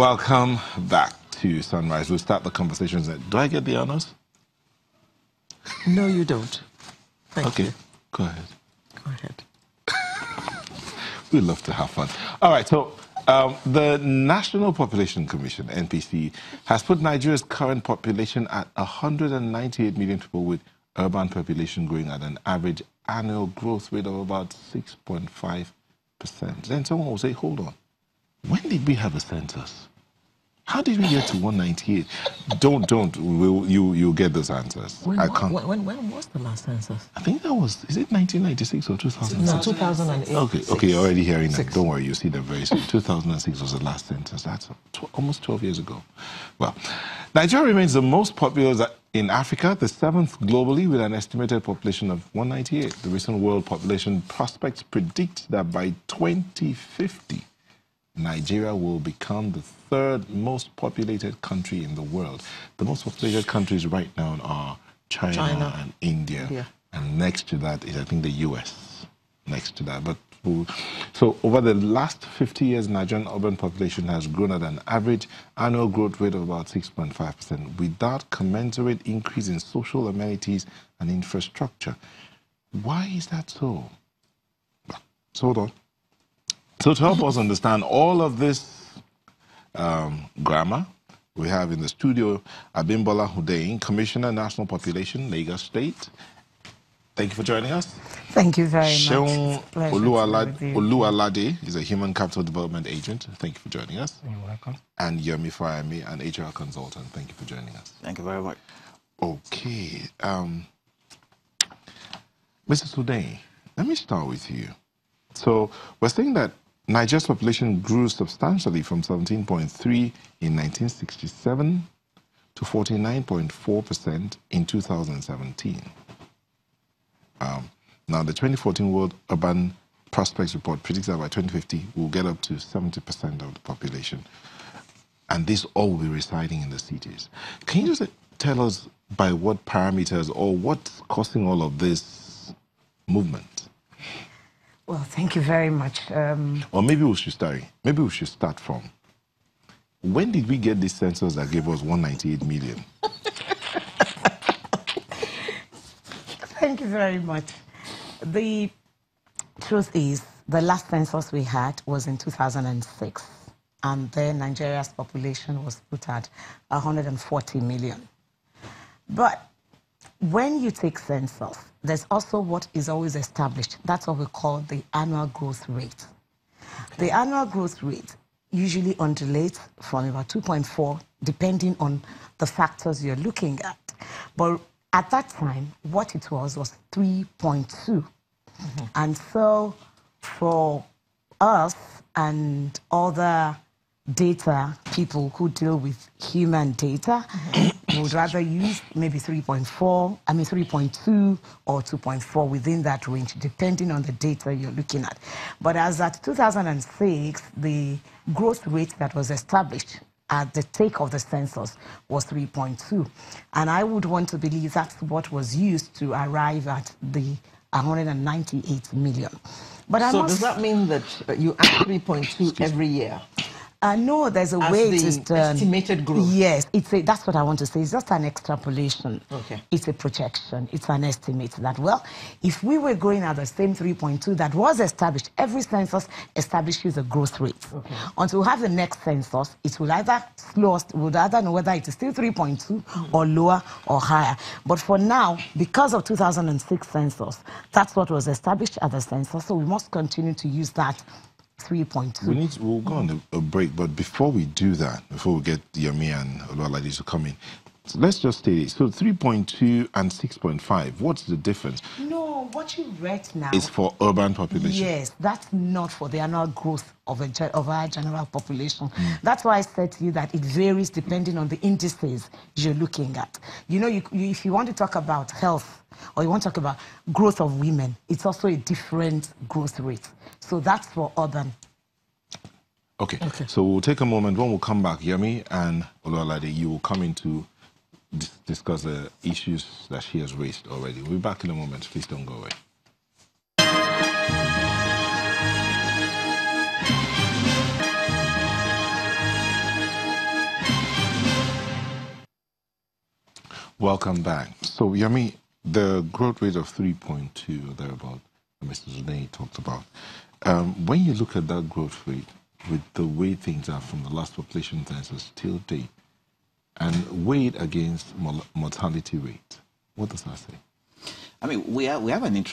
Welcome back to Sunrise. We'll start the conversations. Do I get the honors? No, you don't. Thank you. Okay, go ahead. Go ahead. We love to have fun. All right, so the National Population Commission, NPC, has put Nigeria's current population at 198 million people, with urban population growing at an average annual growth rate of about 6.5%. Then someone will say, hold on, when did we have a census? How did we get to 198? You'll get those answers. When was the last census? I think that was, is it 1996 or 2006? No, 2008. Okay, you're already hearing that. Don't worry, you'll see them very soon. 2006 was the last census. That's almost 12 years ago. Well, Nigeria remains the most populous in Africa, the 7th globally, with an estimated population of 198. The recent World Population Prospects predict that by 2050, Nigeria will become the 3rd most populated country in the world. The most populated countries right now are China and India. And next to that is, I think, the US. Next to that. So over the last 50 years, Nigerian urban population has grown at an average annual growth rate of about 6.5%, without commensurate increase in social amenities and infrastructure. Why is that so? So hold on. So to help us understand all of this grammar, we have in the studio Abimbola Hudein, Commissioner, National Population, Lagos State. Thank you for joining us. Thank you very Seun much. Oluwalade is a Human Capital Development Agent. Thank you for joining us. You're welcome. And Yomi Fayemi, an HR consultant. Thank you for joining us. Thank you very much. Okay. Mrs. Hudein, let me start with you. So we're saying that Nigeria's population grew substantially from 17.3 in 1967 to 49.4% in 2017. Now, the 2014 World Urban Prospects Report predicts that by 2050, we'll get up to 70% of the population. And this all will be residing in the cities. Can you just tell us by what parameters or what's causing all of this movement? Well, thank you very much. Or maybe we should start from, when did we get this census that gave us 198 million? Thank you very much. The truth is, the last census we had was in 2006, and then Nigeria's population was put at 140 million. But when you take census, there's also what is always established. That's what we call the annual growth rate. The annual growth rate usually undulates from about 2.4, depending on the factors you're looking at. But at that time, what it was 3.2. And so for us and other data people who deal with human data, would rather use maybe 3.2 or 2.4, within that range, depending on the data you're looking at. But as at 2006, the growth rate that was established at the take of the census was 3.2. And I would want to believe that's what was used to arrive at the 198 million. But so does that mean that you add 3.2 every year? No, there's a way it is done. Estimated growth. Yes, that's what I want to say. It's just an extrapolation. Okay. It's a projection. It's an estimate that, well, if we were going at the same 3.2 that was established, every census establishes a growth rate. Okay. Until we have the next census, it will either slow us, we'll either know whether it is still 3.2 or lower or higher. But for now, because of 2006 census, that's what was established at the census, so we must continue to use that 3.2. We'll go on a break, but before we do that, before we get Yomi and Oluwalade to come in, so let's just state it. So 3.2 and 6.5, what's the difference? No, what you read now is for urban population. Yes, that's not for the annual growth of our general population. That's why I said to you that it varies depending on the indices you're looking at. You know, if you want to talk about health, or you want to talk about growth of women, it's also a different growth rate. So that's for urban. Okay. So we'll take a moment. When we'll come back, Yomi and Oluwalade, you will come in to discuss the issues that she has raised already. We'll be back in a moment. Please don't go away. Welcome back. So, Yami, the growth rate of 3.2 or thereabout, Mr. Zunei talked about. When you look at that growth rate, with the way things are from the last population census till date, and weighed against mortality rate, what does that say? I mean, we have an